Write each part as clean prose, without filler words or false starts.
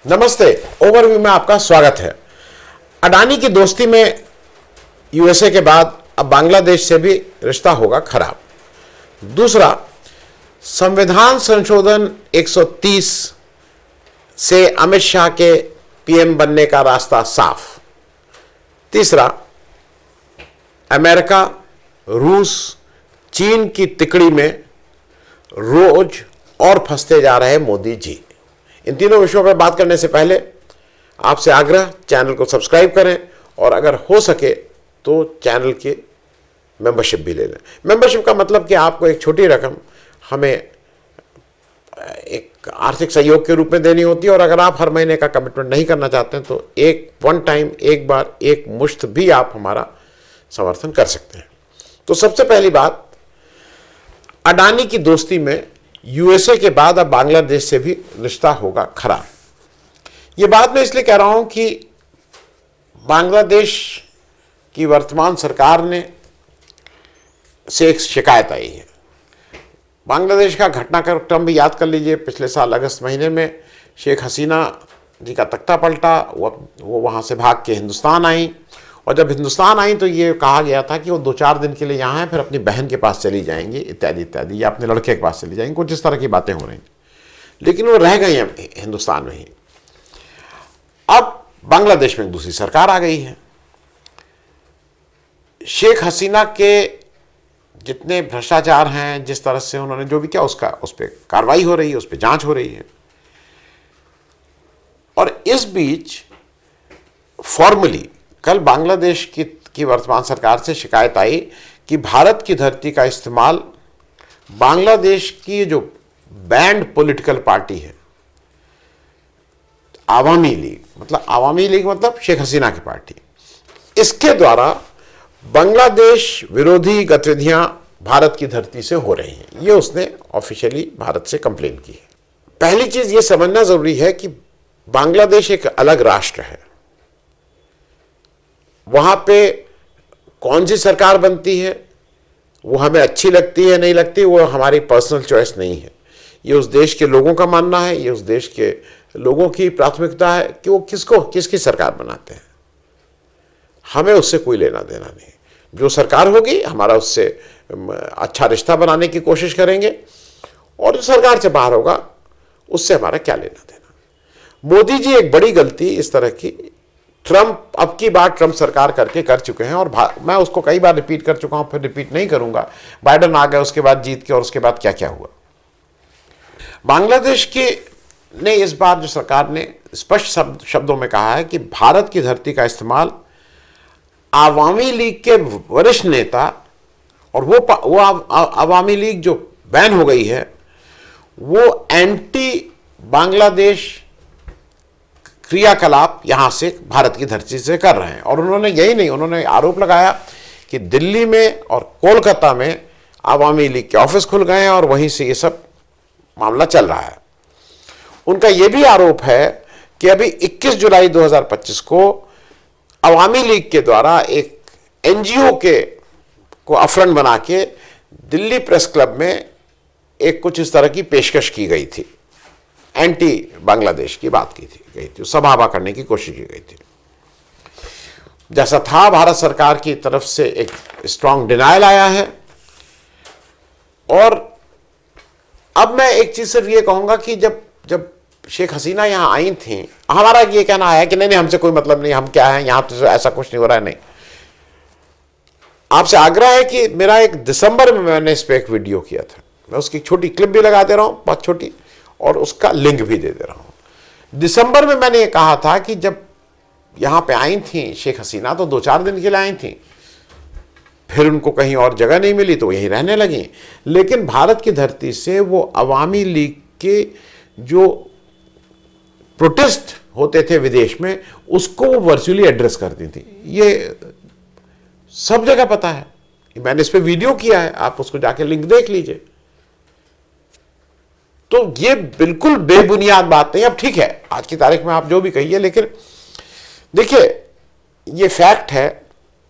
नमस्ते। ओवरव्यू में आपका स्वागत है। अडानी की दोस्ती में यूएसए के बाद अब बांग्लादेश से भी रिश्ता होगा खराब। दूसरा, संविधान संशोधन 130 से अमित शाह के पीएम बनने का रास्ता साफ। तीसरा, अमेरिका, रूस, चीन की तिकड़ी में रोज और फंसते जा रहे मोदी जी। इन तीनों विषयों पर बात करने से पहले आपसे आग्रह, चैनल को सब्सक्राइब करें और अगर हो सके तो चैनल की मेंबरशिप भी ले लें। मेंबरशिप का मतलब कि आपको एक छोटी रकम हमें एक आर्थिक सहयोग के रूप में देनी होती है और अगर आप हर महीने का कमिटमेंट नहीं करना चाहते हैं तो एक बार एक मुश्त भी आप हमारा समर्थन कर सकते हैं। तो सबसे पहली बात, अडानी की दोस्ती में यूएसए के बाद अब बांग्लादेश से भी रिश्ता होगा खराब। ये बात मैं इसलिए कह रहा हूं कि बांग्लादेश की वर्तमान सरकार ने से एक शिकायत आई है। बांग्लादेश का घटनाक्रम भी याद कर लीजिए। पिछले साल अगस्त महीने में शेख हसीना जी का तख्ता पलटा, वो वहाँ से भाग के हिंदुस्तान आई और जब हिंदुस्तान आई तो ये कहा गया था कि वो 2-4 दिन के लिए यहाँ हैं, फिर अपनी बहन के पास चली जाएंगी इत्यादि इत्यादि, या अपने लड़के के पास चली जाएंगी, कुछ इस तरह की बातें हो रही हैं। लेकिन वो रह गई हैं हिंदुस्तान में ही। अब बांग्लादेश में एक दूसरी सरकार आ गई है। शेख हसीना के जितने भ्रष्टाचार हैं, जिस तरह से उन्होंने जो भी किया, उस पर कार्रवाई हो रही है, उस पर जांच हो रही है। और इस बीच फॉर्मली कल बांग्लादेश की वर्तमान सरकार से शिकायत आई कि भारत की धरती का इस्तेमाल बांग्लादेश की जो बैंड पॉलिटिकल पार्टी है, आवामी लीग मतलब शेख हसीना की पार्टी, इसके द्वारा बांग्लादेश विरोधी गतिविधियां भारत की धरती से हो रही हैं। ये उसने ऑफिशियली भारत से कंप्लेन की है। पहली चीज ये समझना जरूरी है कि बांग्लादेश एक अलग राष्ट्र है। वहां पे कौन सी सरकार बनती है वो हमें अच्छी लगती है नहीं लगती, वो हमारी पर्सनल चॉइस नहीं है। ये उस देश के लोगों का मानना है, ये उस देश के लोगों की प्राथमिकता है कि वो किसकी सरकार बनाते हैं। हमें उससे कोई लेना देना नहीं। जो सरकार होगी हमारा उससे अच्छा रिश्ता बनाने की कोशिश करेंगे और जो सरकार से बाहर होगा उससे हमारा क्या लेना देना। मोदी जी एक बड़ी गलती इस तरह की अब की बार ट्रंप सरकार करके कर चुके हैं और मैं उसको कई बार रिपीट कर चुका हूं, फिर रिपीट नहीं करूंगा। बाइडेन आ गए, उसके बाद जीत के, और उसके बाद क्या क्या हुआ। बांग्लादेश की ने इस बार जो सरकार ने स्पष्ट शब्दों में कहा है कि भारत की धरती का इस्तेमाल आवामी लीग के वरिष्ठ नेता, और वो आवामी लीग जो बैन हो गई है वो एंटी बांग्लादेश क्रियाकलाप यहां से भारत की धरती से कर रहे हैं। और उन्होंने यही नहीं, उन्होंने आरोप लगाया कि दिल्ली में और कोलकाता में आवामी लीग के ऑफिस खुल गए हैं और वहीं से ये सब मामला चल रहा है। उनका यह भी आरोप है कि अभी 21 जुलाई 2025 को आवामी लीग के द्वारा एक एनजीओ को अफरन बना के दिल्ली प्रेस क्लब में एक कुछ इस तरह की पेशकश की गई थी, एंटी बांग्लादेश की बात गई थी, सभा करने की कोशिश की गई थी। जैसा था, भारत सरकार की तरफ से एक स्ट्रांग डिनायल आया है। और अब मैं एक चीज सिर्फ ये कहूंगा कि जब शेख हसीना यहां आई थी, हमारा ये कहना है कि नहीं हमसे कोई मतलब नहीं, हम क्या है यहां, तो ऐसा कुछ नहीं हो रहा है। नहीं, आपसे आग्रह है कि मेरा एक दिसंबर में मैंने इस पर एक वीडियो किया था, मैं उसकी छोटी क्लिप भी लगा दे रहा हूं, बहुत छोटी, और उसका लिंक भी दे रहा हूं। दिसंबर में मैंने ये कहा था कि जब यहां पे आई थी शेख हसीना तो 2-4 दिन के लिए आई थी, फिर उनको कहीं और जगह नहीं मिली तो यहीं रहने लगी। लेकिन भारत की धरती से वो अवामी लीग के जो प्रोटेस्ट होते थे विदेश में, उसको वो वर्चुअली एड्रेस करती थी। ये सब जगह पता है, मैंने इस पे वीडियो किया है, आप उसको जाके लिंक देख लीजिए। तो ये बिल्कुल बेबुनियाद बात नहीं। अब ठीक है, आज की तारीख में आप जो भी कहिए, लेकिन देखिए ये फैक्ट है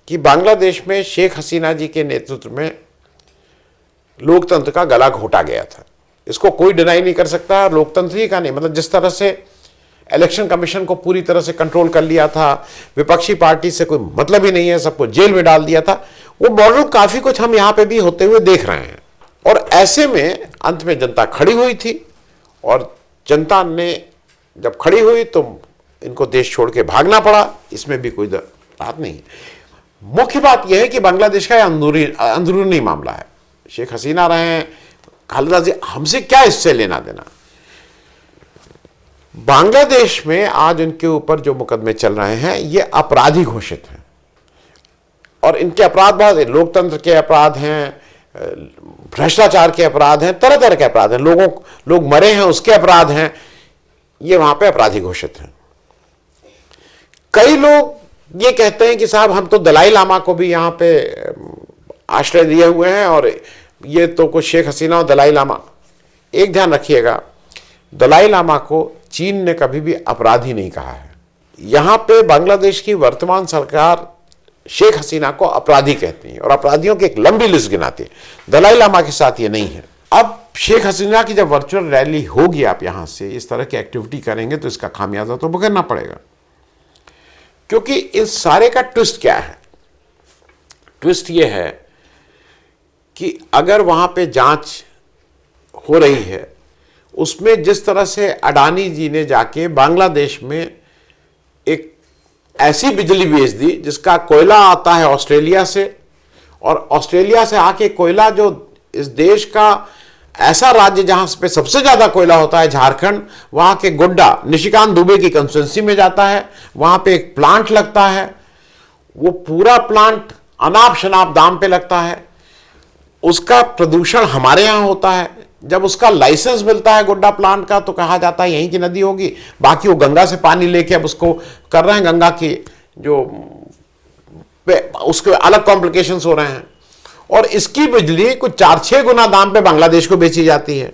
कि बांग्लादेश में शेख हसीना जी के नेतृत्व में लोकतंत्र का गला घोटा गया था। इसको कोई डिनाई नहीं कर सकता। लोकतंत्र ही का नहीं, मतलब जिस तरह से इलेक्शन कमीशन को पूरी तरह से कंट्रोल कर लिया था, विपक्षी पार्टी से कोई मतलब ही नहीं है, सबको जेल में डाल दिया था। वो मॉडल काफी कुछ हम यहां पे भी होते हुए देख रहे हैं। और ऐसे में अंत में जनता खड़ी हुई थी, और जनता ने जब खड़ी हुई तो इनको देश छोड़ के भागना पड़ा, इसमें भी कोई बात नहीं है। मुख्य बात यह है कि बांग्लादेश का अंदरूनी मामला है। शेख हसीना रहे हैं, खालिदा जी, हमसे क्या इससे लेना देना। बांग्लादेश में आज उनके ऊपर जो मुकदमे चल रहे हैं ये अपराधी घोषित हैं, और इनके अपराध बहुत, लोकतंत्र के अपराध हैं, भ्रष्टाचार के अपराध हैं, तरह तरह के अपराध हैं, लोग मरे हैं उसके अपराध हैं, ये वहां पे अपराधी घोषित हैं। कई लोग ये कहते हैं कि साहब हम तो दलाई लामा को भी यहां पे आश्रय दिए हुए हैं, और ये तो कुछ शेख हसीना और दलाई लामा। एक ध्यान रखिएगा, दलाई लामा को चीन ने कभी भी अपराधी नहीं कहा है। यहां पे बांग्लादेश की वर्तमान सरकार शेख हसीना को अपराधी कहती है, और अपराधियों की एक लंबी लिस्ट गिनाती है। दलाई लामा के साथ ये नहीं है। अब शेख हसीना की जब वर्चुअल रैली होगी, आप यहां से इस तरह की एक्टिविटी करेंगे तो इसका खामियाजा तो भुगतना पड़ेगा। क्योंकि इस सारे का ट्विस्ट क्या है? ट्विस्ट ये है कि अगर वहां पे जांच हो रही है, उसमें जिस तरह से अडानी जी ने जाके बांग्लादेश में एक ऐसी बिजली बेच दी जिसका कोयला आता है ऑस्ट्रेलिया से, और ऑस्ट्रेलिया से आके कोयला जो इस देश का ऐसा राज्य जहां पे सबसे ज्यादा कोयला होता है, झारखंड, वहां के गोड्डा निशिकांत दुबे की कंस्टिट्यूंसी में जाता है। वहां पे एक प्लांट लगता है, वो पूरा प्लांट अनाप शनाप दाम पे लगता है। उसका प्रदूषण हमारे यहां होता है। जब उसका लाइसेंस मिलता है गोड्डा प्लांट का, तो कहा जाता है यहीं की नदी होगी, बाकी वो गंगा से पानी लेके अब उसको कर रहे हैं, गंगा की जो उसके अलग कॉम्प्लिकेशंस हो रहे हैं। और इसकी बिजली कुछ 4-6 गुना दाम पे बांग्लादेश को बेची जाती है।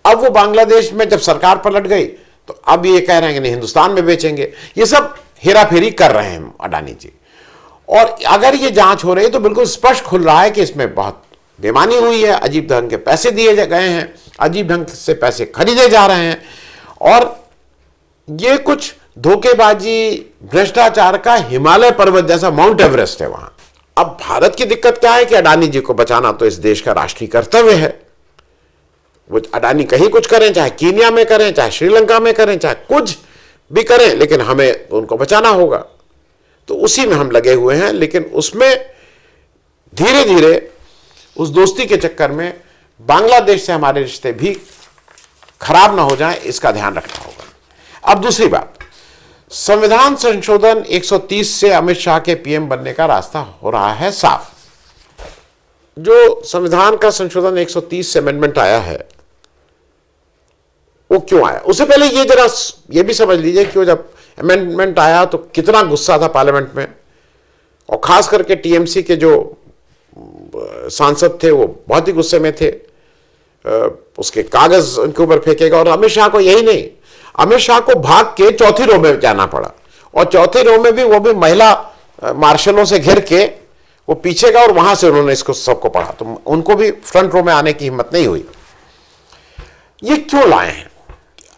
अब वो बांग्लादेश में जब सरकार पलट गई तो अब ये कह रहे हैं कि नहीं, हिंदुस्तान में बेचेंगे। ये सब हेरा फेरी कर रहे हैं अडानी जी। और अगर ये जांच हो रही है तो बिल्कुल स्पष्ट खुल रहा है कि इसमें बहुत बेईमानी हुई है, अजीब ढंग के पैसे दिए गए हैं, अजीब ढंग से पैसे खरीदे जा रहे हैं, और ये कुछ धोखेबाजी, भ्रष्टाचार का हिमालय पर्वत जैसा माउंट एवरेस्ट है वहां। अब भारत की दिक्कत क्या है कि अडानी जी को बचाना तो इस देश का राष्ट्रीय कर्तव्य है। वो अडानी कहीं कुछ करें, चाहे कीनिया में करें, चाहे श्रीलंका में करें, चाहे कुछ भी करें, लेकिन हमें उनको बचाना होगा। तो उसी में हम लगे हुए हैं, लेकिन उसमें धीरे धीरे उस दोस्ती के चक्कर में बांग्लादेश से हमारे रिश्ते भी खराब ना हो जाएं, इसका ध्यान रखना होगा। अब दूसरी बात, संविधान संशोधन 130 से अमित शाह के पीएम बनने का रास्ता हो रहा है साफ। जो संविधान का संशोधन 130 से अमेंडमेंट आया है, वो क्यों आया? उससे पहले ये जरा ये भी समझ लीजिए कि वो जब अमेंडमेंट आया तो कितना गुस्सा था पार्लियामेंट में, और खास करके टीएमसी के जो सांसद थे वो बहुत ही गुस्से में थे। उसके कागज उनके ऊपर फेंकेगा। और अमित शाह को यही नहीं, अमित शाह को भाग के चौथी रो में जाना पड़ा, और चौथी रो में भी वो भी महिला मार्शलों से घिर के वो पीछे गए, और वहां से उन्होंने इसको सबको पढ़ा, तो उनको भी फ्रंट रो में आने की हिम्मत नहीं हुई। ये क्यों लाए हैं?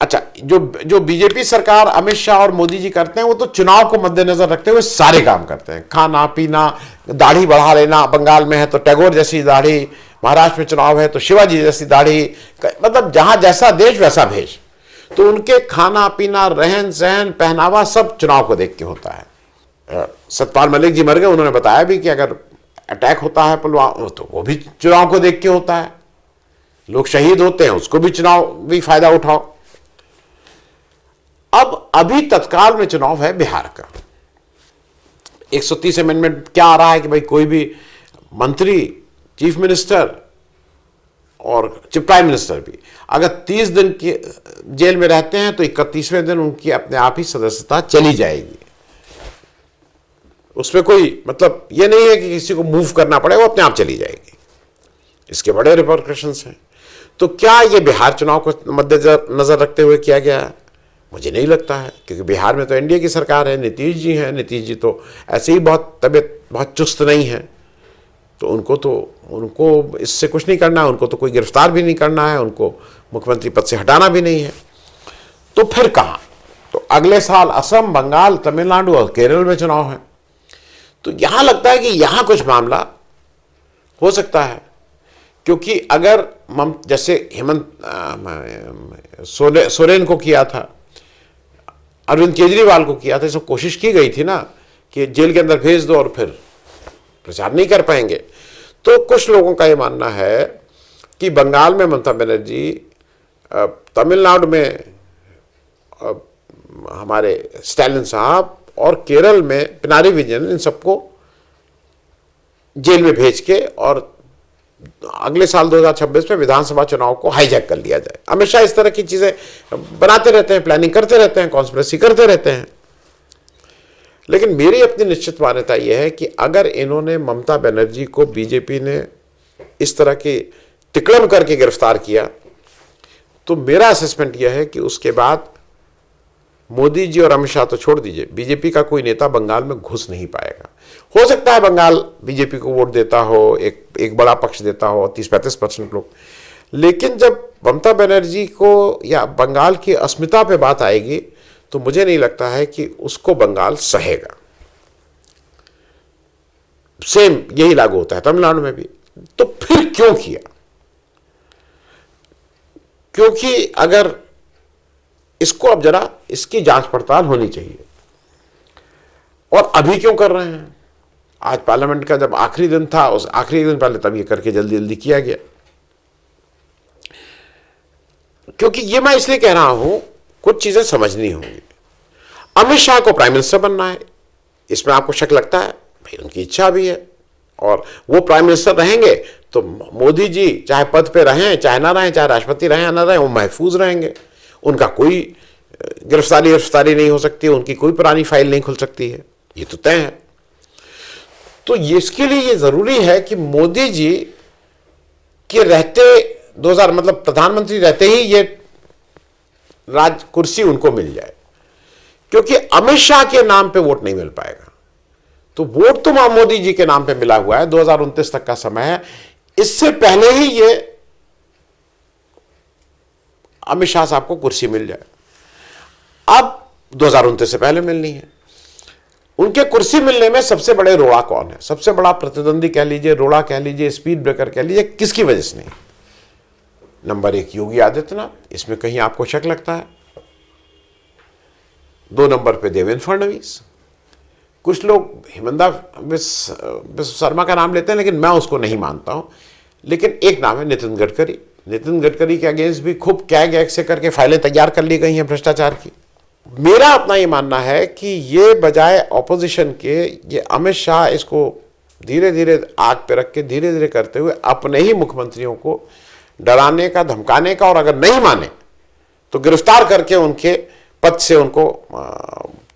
अच्छा, जो बीजेपी सरकार, अमित शाह और मोदी जी करते हैं, वो तो चुनाव को मद्देनजर रखते हुए सारे काम करते हैं। खाना पीना, दाढ़ी बढ़ा लेना, बंगाल में है तो टैगोर जैसी दाढ़ी, महाराष्ट्र में चुनाव है तो शिवाजी जैसी दाढ़ी, मतलब जहां जैसा देश वैसा भेष। तो उनके खाना पीना, रहन सहन, पहनावा सब चुनाव को देख के होता है। सतपाल मलिक जी मर गए, उन्होंने बताया भी कि अगर अटैक होता है पुलवामा तो वो भी चुनाव को देख के होता है। लोग शहीद होते हैं, उसको भी चुनाव भी फायदा उठाओ। अब अभी तत्काल में चुनाव है बिहार का। 130 अमेंडमेंट क्या आ रहा है कि भाई कोई भी मंत्री, चीफ मिनिस्टर और प्राइम मिनिस्टर भी अगर 30 दिन की जेल में रहते हैं तो 31वें दिन उनकी अपने आप ही सदस्यता चली जाएगी। उसमें कोई मतलब ये नहीं है कि किसी को मूव करना पड़े, वो अपने आप चली जाएगी। इसके बड़े रिपरकशंस हैं। तो क्या ये बिहार चुनाव को मद्देनजर रखते हुए किया गया है? मुझे नहीं लगता है, क्योंकि बिहार में तो एनडीए की सरकार है, नीतीश जी हैं। नीतीश जी तो ऐसे ही तबीयत बहुत चुस्त नहीं है, तो उनको इससे कुछ नहीं करना है, उनको तो कोई गिरफ्तार भी नहीं करना है, उनको मुख्यमंत्री पद से हटाना भी नहीं है। तो फिर कहाँ? तो अगले साल असम, बंगाल, तमिलनाडु और केरल में चुनाव है। तो यहां लगता है कि यहां कुछ मामला हो सकता है, क्योंकि अगर जैसे हेमंत सोरेन को किया था, अरविंद केजरीवाल को किया था, सब कोशिश की गई थी ना कि जेल के अंदर भेज दो और फिर प्रचार नहीं कर पाएंगे। तो कुछ लोगों का ये मानना है कि बंगाल में ममता बनर्जी, तमिलनाडु में हमारे स्टालिन साहब और केरल में पिनारी विजयन, इन सबको जेल में भेज के और अगले साल 2026 में विधानसभा चुनाव को हाईजैक कर लिया जाए। अमित शाह इस तरह की चीजें बनाते रहते हैं, प्लानिंग करते रहते हैं, कॉन्स्पिरेसी करते रहते हैं। लेकिन मेरी अपनी निश्चित मान्यता यह है कि अगर इन्होंने ममता बनर्जी को, बीजेपी ने इस तरह की तिकड़म करके गिरफ्तार किया, तो मेरा असेसमेंट यह है कि उसके बाद मोदी जी और अमित शाह तो छोड़ दीजिए, बीजेपी का कोई नेता बंगाल में घुस नहीं पाएगा। हो सकता है बंगाल बीजेपी को वोट देता हो, एक बड़ा पक्ष देता हो, 30-35% लोग, लेकिन जब ममता बनर्जी को या बंगाल की अस्मिता पे बात आएगी तो मुझे नहीं लगता है कि उसको बंगाल सहेगा। सेम यही लागू होता है तमिलनाडु में भी। तो फिर क्यों किया? क्योंकि अगर इसको, अब जरा इसकी जांच पड़ताल होनी चाहिए। और अभी क्यों कर रहे हैं? आज पार्लियामेंट का जब आखिरी दिन था, उस आखिरी दिन पहले तब ये करके जल्दी जल्दी किया गया। क्योंकि ये मैं इसलिए कह रहा हूं, कुछ चीजें समझनी होंगी। अमित शाह को प्राइम मिनिस्टर बनना है, इसमें आपको शक लगता है? भाई उनकी इच्छा भी है, और वो प्राइम मिनिस्टर रहेंगे तो मोदी जी चाहे पद पे रहें चाहे ना रहें, चाहे राष्ट्रपति रहें या ना रहें, वो महफूज रहेंगे। उनका कोई गिरफ्तारी नहीं हो सकती, उनकी कोई पुरानी फाइल नहीं खुल सकती है, ये तो तय है। तो इसके लिए ये जरूरी है कि मोदी जी के रहते 2000 मतलब प्रधानमंत्री रहते ही ये राज कुर्सी उनको मिल जाए, क्योंकि अमित शाह के नाम पे वोट नहीं मिल पाएगा। तो वोट तो मोदी जी के नाम पे मिला हुआ है, 2029 तक का समय है, इससे पहले ही ये अमित शाह साहब को कुर्सी मिल जाए। अब 2029 से पहले मिलनी है। उनके कुर्सी मिलने में सबसे बड़े रोड़ा कौन है? सबसे बड़ा प्रतिद्वंदी कह लीजिए, रोड़ा कह लीजिए, स्पीड ब्रेकर कह लीजिए, किसकी वजह से नहीं? नंबर 1 योगी आदित्यनाथ, इसमें कहीं आपको शक लगता है? 2 नंबर पे देवेंद्र फडणवीस। कुछ लोग हिमंता बिस्वा शर्मा का नाम लेते हैं, लेकिन मैं उसको नहीं मानता हूं। लेकिन एक नाम है नितिन गडकरी। नितिन गडकरी के अगेंस्ट भी खूब कैग से करके फाइलें तैयार कर ली गई हैं भ्रष्टाचार की। मेरा अपना ये मानना है कि ये बजाय ऑपोजिशन के, ये अमित शाह इसको धीरे धीरे आग पे रख के धीरे धीरे करते हुए अपने ही मुख्यमंत्रियों को डराने का, धमकाने का, और अगर नहीं माने तो गिरफ्तार करके उनके पद से, उनको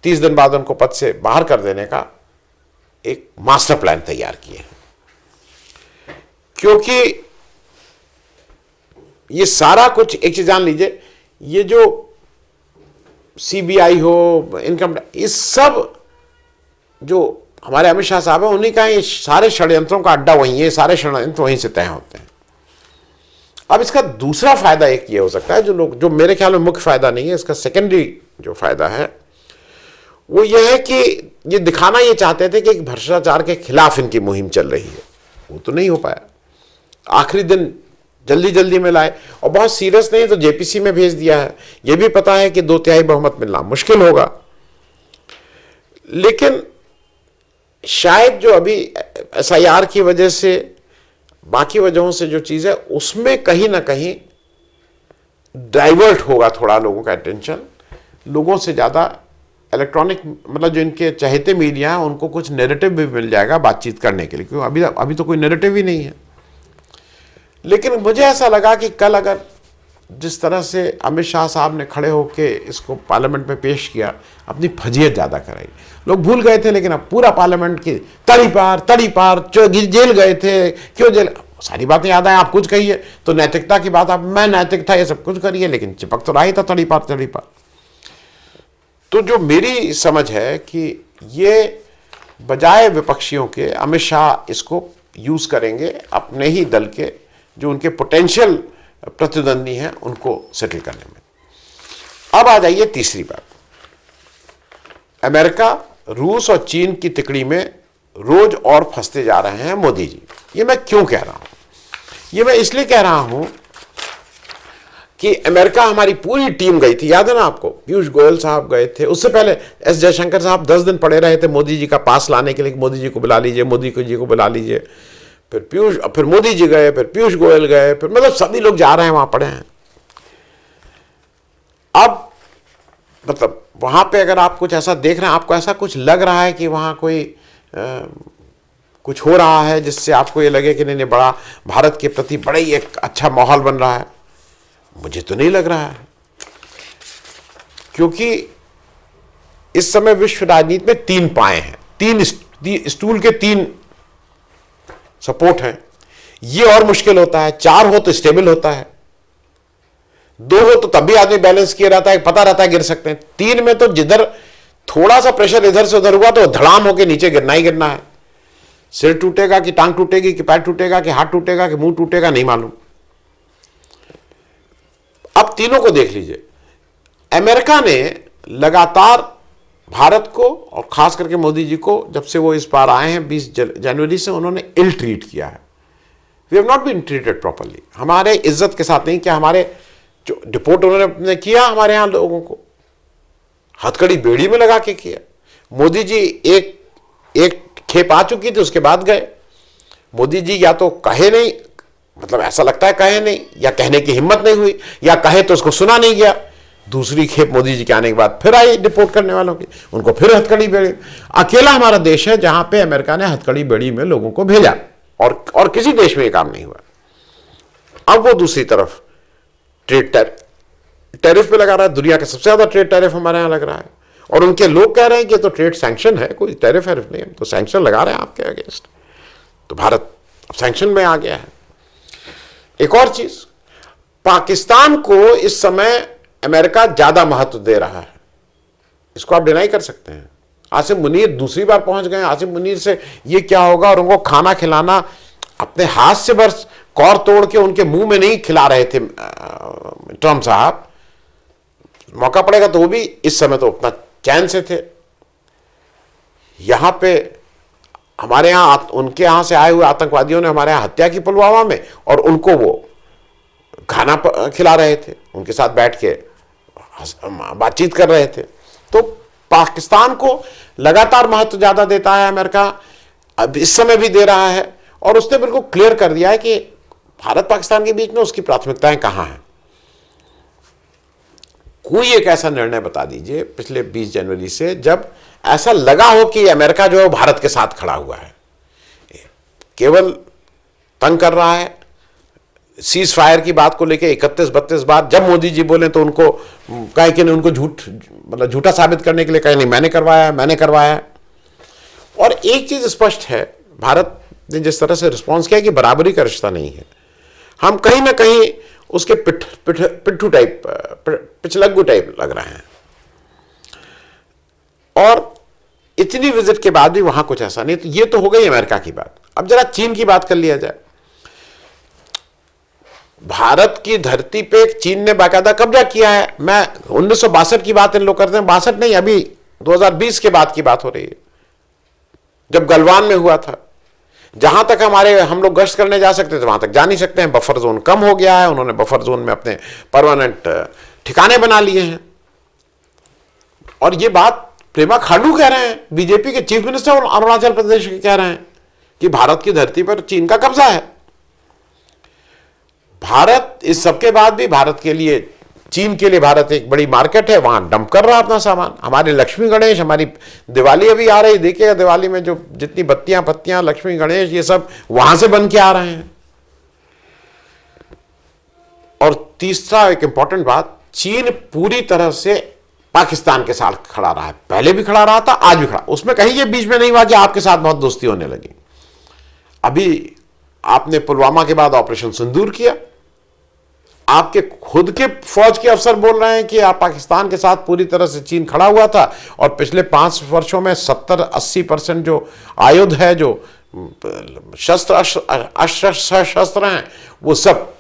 30 दिन बाद उनको पद से बाहर कर देने का एक मास्टर प्लान तैयार किए। क्योंकि ये सारा कुछ, एक चीज जान लीजिए, ये जो सीबीआई हो, इनकम, इस सब जो हमारे अमित शाह साहब है, उन्हीं का ये सारे षड्यंत्रों का अड्डा वहीं है, सारे षड्यंत्र वहीं से तय होते हैं। अब इसका दूसरा फायदा एक ये हो सकता है, जो मेरे ख्याल में मुख्य फायदा नहीं है, इसका सेकेंडरी जो फायदा है वो ये है कि ये दिखाना ये चाहते थे कि भ्रष्टाचार के खिलाफ इनकी मुहिम चल रही है, वो तो नहीं हो पाया। आखिरी दिन जल्दी जल्दी में लाए, और बहुत सीरियस नहीं तो जेपीसी में भेज दिया है। ये भी पता है कि 2/3 बहुमत मिलना मुश्किल होगा, लेकिन शायद जो अभी एसआईआर की वजह से, बाकी वजहों से जो चीज है, उसमें कहीं ना कहीं डाइवर्ट होगा थोड़ा लोगों का अटेंशन। लोगों से ज्यादा इलेक्ट्रॉनिक, मतलब जो इनके चहेते मीडिया है, उनको कुछ नैरेटिव भी मिल जाएगा बातचीत करने के लिए, क्योंकि अभी तो कोई नैरेटिव ही नहीं है। लेकिन मुझे ऐसा लगा कि कल अगर जिस तरह से अमित शाह साहब ने खड़े होके इसको पार्लियामेंट में पेश किया, अपनी फजीयत ज्यादा कराई। लोग भूल गए थे, लेकिन अब पूरा पार्लियामेंट की तड़ी पार जेल गए थे, क्यों जेल, सारी बातें याद आए। आप कुछ कहिए तो नैतिकता की बात, आप मैं नैतिक था, ये सब कुछ करिए, लेकिन चिपक तो रहा ही था तड़ी पार। तो जो मेरी समझ है कि ये बजाय विपक्षियों के, अमित शाह इसको यूज करेंगे अपने ही दल के जो उनके पोटेंशियल प्रतिद्वंदी हैं उनको सेटल करने में। अब आ जाइए तीसरी बात। अमेरिका, रूस और चीन की तिकड़ी में रोज और फंसते जा रहे हैं मोदी जी। ये मैं क्यों कह रहा हूं? ये मैं इसलिए कह रहा हूं कि अमेरिका, हमारी पूरी टीम गई थी, याद है ना आपको, पीयूष गोयल साहब गए थे, उससे पहले एस जयशंकर साहब 10 दिन पड़े रहे थे मोदी जी का पास लाने के लिए, मोदी जी को बुला लीजिए, मोदी जी को बुला लीजिए। फिर मोदी जी गए, फिर पीयूष गोयल गए, फिर मतलब सभी लोग जा रहे हैं, वहां पड़े हैं। अब मतलब वहां पे अगर आप कुछ ऐसा देख रहे हैं, आपको ऐसा कुछ लग रहा है कि वहां कोई कुछ हो रहा है जिससे आपको ये लगे कि नहीं बड़ा भारत के प्रति बड़ा ही एक अच्छा माहौल बन रहा है, मुझे तो नहीं लग रहा है। क्योंकि इस समय विश्व राजनीति में 3 पाए हैं, 3 स्टूल के 3 सपोर्ट हैं। ये और मुश्किल होता है, 4 हो तो स्टेबल होता है, 2 हो तो तब भी आदमी बैलेंस किया रहता है, पता रहता है गिर सकते हैं। 3 में तो जिधर थोड़ा सा प्रेशर इधर से उधर हुआ तो धड़ाम होके नीचे गिरना ही गिरना है। सिर टूटेगा कि टांग टूटेगी कि पैर टूटेगा कि हाथ टूटेगा कि मुंह टूटेगा, नहीं मालूम। अब तीनों को देख लीजिए। अमेरिका ने लगातार भारत को और खास करके मोदी जी को, जब से वो इस बार आए हैं 20 जनवरी से, उन्होंने इल ट्रीट किया है। We have not been treated properly, हमारे इज्जत के साथ नहीं किया। हमारे जो डिपोर्ट उन्होंने किया हमारे यहां लोगों को, हथकड़ी बेड़ी में लगा के किया। मोदी जी एक खेप आ चुकी थी, उसके बाद गए। मोदी जी या तो कहे नहीं, मतलब ऐसा लगता है कहे नहीं, या कहने की हिम्मत नहीं हुई, या कहे तो उसको सुना नहीं गया। दूसरी खेप मोदी जी के आने के बाद फिर आई डिपोर्ट करने वालों की, उनको फिर हथकड़ी बेड़ी। अकेला हमारा देश है जहां पे अमेरिका ने हथकड़ी बेड़ी में लोगों को भेजा, और किसी देश में यह काम नहीं हुआ। अब वो दूसरी तरफ ट्रेड टैरिफ पे लगा रहा है, दुनिया का सबसे ज्यादा ट्रेड टैरिफ हमारे यहां लग रहा है, और उनके लोग कह रहे हैं कि तो ट्रेड सैंक्शन है, कोई टैरिफ नहीं, तो सैंक्शन लगा रहे हैं आपके अगेंस्ट। तो भारत सैंक्शन में आ गया है। एक और चीज, पाकिस्तान को इस समय अमेरिका ज्यादा महत्व दे रहा है, इसको आप डिनाई कर सकते हैं। आसिम मुनीर दूसरी बार पहुंच गए, आसिम मुनीर से ये क्या होगा, और उनको खाना खिलाना अपने हाथ से बस कौर तोड़ के उनके मुंह में नहीं खिला रहे थे ट्रंप साहब। मौका पड़ेगा तो वो भी इस समय तो उतना चैन से थे। यहां पे हमारे यहां, उनके यहां से आए हुए आतंकवादियों ने हमारे यहां हत्या की पुलवामा में, और उनको वो खाना खिला रहे थे, उनके साथ बैठ के बातचीत कर रहे थे। तो पाकिस्तान को लगातार महत्व ज्यादा देता है अमेरिका, अब इस समय भी दे रहा है, और उसने बिल्कुल क्लियर कर दिया है कि भारत पाकिस्तान के बीच में उसकी प्राथमिकताएं कहां हैं। कोई एक ऐसा निर्णय बता दीजिए पिछले 20 जनवरी से जब ऐसा लगा हो कि अमेरिका जो है भारत के साथ खड़ा हुआ है, केवल तंग कर रहा है। सीज फायर की बात को लेके 31-32 बार जब मोदी जी बोले तो उनको कहे कि नहीं, उनको मतलब झूठा साबित करने के लिए कहे नहीं मैंने करवाया। और एक चीज स्पष्ट है, भारत ने जिस तरह से रिस्पॉन्स किया कि बराबरी का रिश्ता नहीं है, हम कहीं ना कहीं उसके पिट्ठू टाइप, पिछलग्गू टाइप लग रहे हैं। और इतनी विजिट के बाद भी वहां कुछ ऐसा नहीं। तो ये तो हो गई अमेरिका की बात। अब जरा चीन की बात कर लिया जाए। भारत की धरती पे चीन ने बाकायदा कब्जा किया है। मैं 1962 की बात इन लोग करते हैं, 62 नहीं, अभी 2020 के बाद की बात हो रही है, जब गलवान में हुआ था। जहां तक हम लोग गश्त करने जा सकते थे वहां तक जा नहीं सकते हैं। बफर जोन कम हो गया है, उन्होंने बफर जोन में अपने परमानेंट ठिकाने बना लिए हैं। और ये बात प्रेमा खांडू कह रहे हैं, बीजेपी के चीफ मिनिस्टर अरुणाचल प्रदेश के कह रहे हैं कि भारत की धरती पर चीन का कब्जा है। भारत इस सबके बाद भी भारत के लिए, चीन के लिए भारत एक बड़ी मार्केट है, वहां डंप कर रहा अपना सामान। हमारे लक्ष्मी गणेश, हमारी दिवाली अभी आ रही, देखिएगा दिवाली में जो जितनी बत्तियां पत्तियां, लक्ष्मी गणेश, ये सब वहां से बन के आ रहे हैं। और तीसरा एक इंपॉर्टेंट बात, चीन पूरी तरह से पाकिस्तान के साथ खड़ा रहा है, पहले भी खड़ा रहा था, आज भी खड़ा। उसमें कहीं ये बीच में नहीं हुआ कि आपके साथ बहुत दोस्ती होने लगी। अभी आपने पुलवामा के बाद ऑपरेशन सिंदूर किया, आपके खुद के फौज के अफसर बोल रहे हैं कि आप पाकिस्तान के साथ पूरी तरह से चीन खड़ा हुआ था, और पिछले 5 वर्षों में 70-80% जो आयुध है, जो शस्त्र हैं, वो सब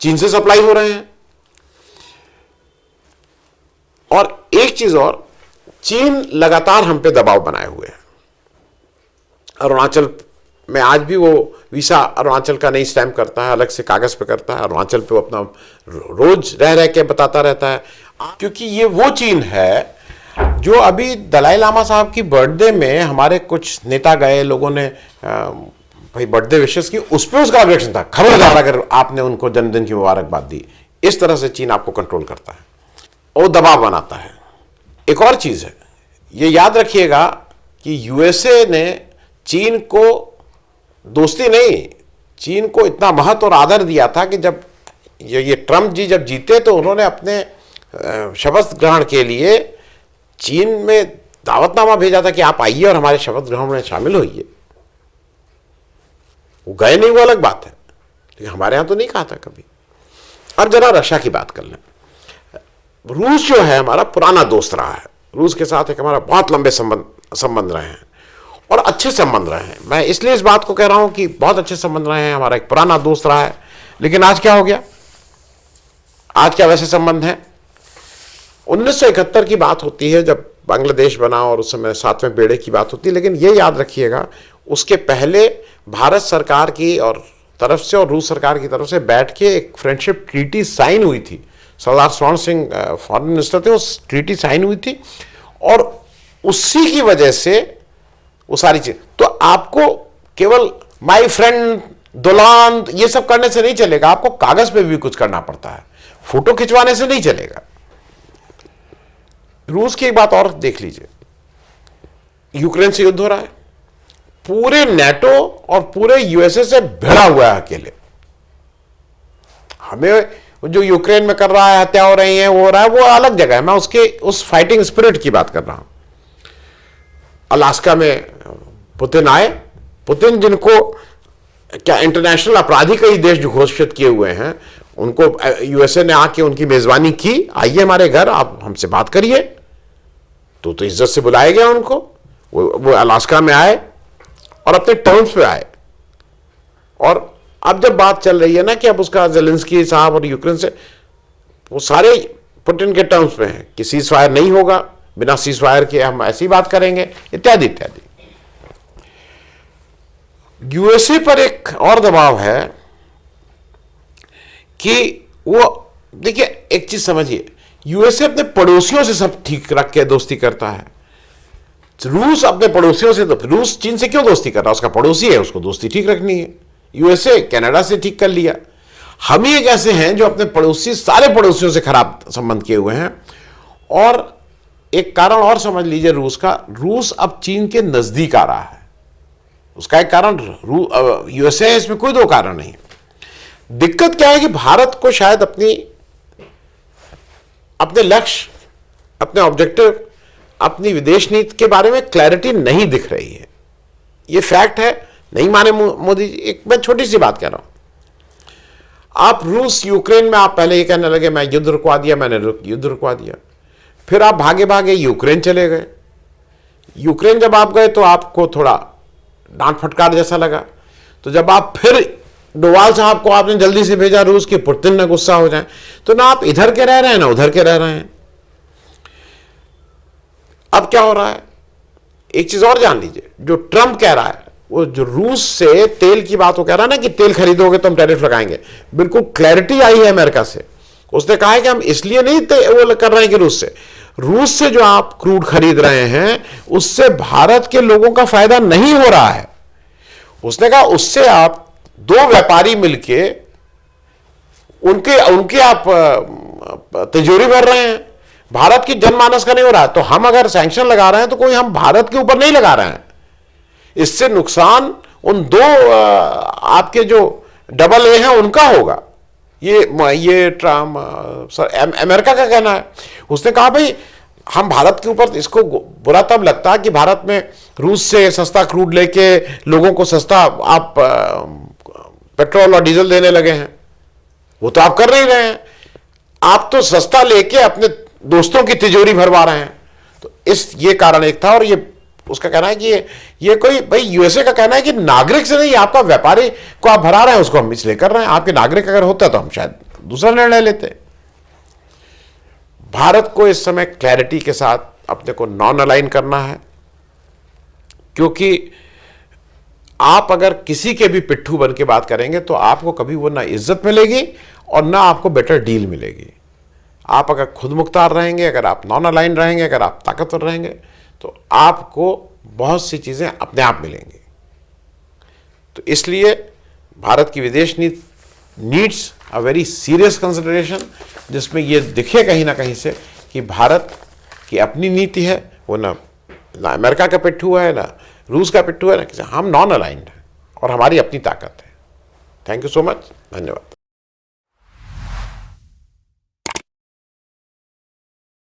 चीन से सप्लाई हो रहे हैं। और एक चीज और, चीन लगातार हम पे दबाव बनाए हुए है। अरुणाचल में आज भी वो वीसा अरुणाचल का नहीं स्टैम्प करता है, अलग से कागज पे करता है। अरुणाचल पे वो अपना रोज रह रह के बताता रहता है, क्योंकि ये वो चीन है जो अभी दलाई लामा साहब की बर्थडे में हमारे कुछ नेता गए, लोगों ने भाई बर्थडे विशेष की, उस पर उसका ऑब्जेक्शन था, खबरदार अगर आपने उनको जन्मदिन की मुबारकबाद दी। इस तरह से चीन आपको कंट्रोल करता है और दबाव बनाता है। एक और चीज है, ये याद रखिएगा कि यूएसए ने चीन को दोस्ती नहीं, चीन को इतना महत्व और आदर दिया था कि जब ये ट्रंप जी जब जीते तो उन्होंने अपने शपथ ग्रहण के लिए चीन में दावतनामा भेजा था कि आप आइए और हमारे शपथ ग्रहण में शामिल होइए। वो गए नहीं, वो अलग बात है, लेकिन हमारे यहां तो नहीं कहा था कभी। अब जरा रशिया की बात कर लें। रूस जो है हमारा पुराना दोस्त रहा है, रूस के साथ एक हमारा बहुत लंबे संबंध रहे हैं और अच्छे संबंध रहे हैं। मैं इसलिए इस बात को कह रहा हूं कि बहुत अच्छे संबंध रहे हैं, हमारा एक पुराना दोस्त रहा है। लेकिन आज क्या हो गया? आज क्या वैसे संबंध है? 1971 की बात होती है जब बांग्लादेश बना और उस समय 7वें बेड़े की बात होती है। लेकिन ये याद रखिएगा, उसके पहले भारत सरकार की और तरफ से और रूस सरकार की तरफ से बैठ के एक फ्रेंडशिप ट्रीटी साइन हुई थी। सरदार स्वर्ण सिंह फॉरेन मिनिस्टर थे, उस ट्रीटी साइन हुई थी और उसी की वजह से वो सारी चीज। तो आपको केवल माय फ्रेंड दुलान ये सब करने से नहीं चलेगा, आपको कागज पे भी कुछ करना पड़ता है, फोटो खिंचवाने से नहीं चलेगा। रूस की एक बात और देख लीजिए, यूक्रेन से युद्ध हो रहा है, पूरे नेटो और पूरे यूएसए से भिड़ा हुआ है अकेले। हमें जो यूक्रेन में कर रहा है, हत्या हो रही है, वो हो रहा है, वो अलग जगह है। मैं उसके उस फाइटिंग स्पिरिट की बात कर रहा हूं। अलास्का में पुतिन आए, पुतिन जिनको क्या इंटरनेशनल अपराधी कई देश जो घोषित किए हुए हैं, उनको यूएसए ने आके उनकी मेजबानी की, आइए हमारे घर, आप हमसे बात करिए। तो इज्जत से बुलाया गया उनको, वो अलास्का में आए और अपने टर्म्स पे आए। और अब जब बात चल रही है ना कि अब उसका जेलेंस्की साहब और यूक्रेन से, वो सारे पुतिन के टर्म्स पे हैं कि सीज फायर नहीं होगा, बिना सीज फायर के हम ऐसी बात करेंगे, इत्यादि इत्यादि। यूएसए पर एक और दबाव है कि वो, देखिए एक चीज समझिए, यूएसए अपने पड़ोसियों से सब ठीक रख के दोस्ती करता है। रूस अपने पड़ोसियों से, तो रूस चीन से क्यों दोस्ती कर रहा है? उसका पड़ोसी है, उसको दोस्ती ठीक रखनी है। यूएसए कनाडा से ठीक कर लिया। हम ही एक ऐसे हैं जो अपने पड़ोसी, सारे पड़ोसियों से खराब संबंध किए हुए हैं। और एक कारण और समझ लीजिए रूस का, रूस अब चीन के नजदीक आ रहा है। उसका एक कारण यूएसए है, इसमें कोई दो कारण नहीं। दिक्कत क्या है कि भारत को शायद अपने लक्ष्य, अपने ऑब्जेक्टिव, अपनी विदेश नीति के बारे में क्लैरिटी नहीं दिख रही है। यह फैक्ट है, नहीं माने मोदी जी। एक मैं छोटी सी बात कह रहा हूं, आप रूस यूक्रेन में आप पहले ये कहने लगे मैं युद्ध रुकवा दिया, मैंने युद्ध रुकवा दिया, फिर आप भागे भागे यूक्रेन चले गए। यूक्रेन जब आप गए तो आपको थोड़ा डांट फटकार जैसा लगा, तो जब आप फिर डोवाल साहब को आपने जल्दी से भेजा रूस के, पुतिन न गुस्सा हो जाए, तो ना आप इधर के रह रहे हैं ना उधर के रह रहे हैं। अब क्या हो रहा है, एक चीज और जान लीजिए, जो ट्रंप कह रहा है, वो जो रूस से तेल की बात वो कह रहा है ना कि तेल खरीदोगे तो हम टैरिफ लगाएंगे, बिल्कुल क्लैरिटी आई है अमेरिका से। उसने कहा है कि हम इसलिए नहीं वो कर रहे हैं कि रूस से जो आप क्रूड खरीद रहे हैं उससे भारत के लोगों का फायदा नहीं हो रहा है। उसने कहा उससे आप दो व्यापारी मिलके उनके आप तिजोरी भर रहे हैं, भारत की जनमानस का नहीं हो रहा है। तो हम अगर सैंक्शन लगा रहे हैं तो कोई हम भारत के ऊपर नहीं लगा रहे हैं, इससे नुकसान उन दो आपके जो डबल ए हैं उनका होगा। ये ट्रम्प सर अमेरिका का कहना है। उसने कहा भाई हम भारत के ऊपर, इसको बुरा तब लगता है कि भारत में रूस से सस्ता क्रूड लेके लोगों को सस्ता आप पेट्रोल और डीजल देने लगे हैं, वो तो आप कर नहीं रहे हैं। आप तो सस्ता लेके अपने दोस्तों की तिजोरी भरवा रहे हैं। तो ये कारण एक था। और ये उसका कहना है कि ये कोई भाई यूएसए का कहना है कि नागरिक से नहीं, आपका व्यापारी को आप भरा रहे हैं, उसको हम इसलिए कर रहे हैं। आपके नागरिक अगर होता तो हम शायद दूसरा निर्णय लेते। भारत को इस समय क्लैरिटी के साथ अपने को नॉन अलाइन करना है, क्योंकि आप अगर किसी के भी पिट्ठू बन के बात करेंगे तो आपको कभी वो ना इज्जत मिलेगी और ना आपको बेटर डील मिलेगी। आप अगर खुद मुख्तार रहेंगे, अगर आप नॉन अलाइन रहेंगे, अगर आप ताकतवर रहेंगे, तो आपको बहुत सी चीज़ें अपने आप मिलेंगी। तो इसलिए भारत की विदेश नीति needs a very serious consideration, जिसमें ये दिखे कहीं ना कहीं से कि भारत की अपनी नीति है, वो ना अमेरिका का पिट्ठू है, ना रूस का पिट्ठू है, ना किसी, हम नॉन अलाइंड हैं और हमारी अपनी ताकत है। थैंक यू सो मच, धन्यवाद।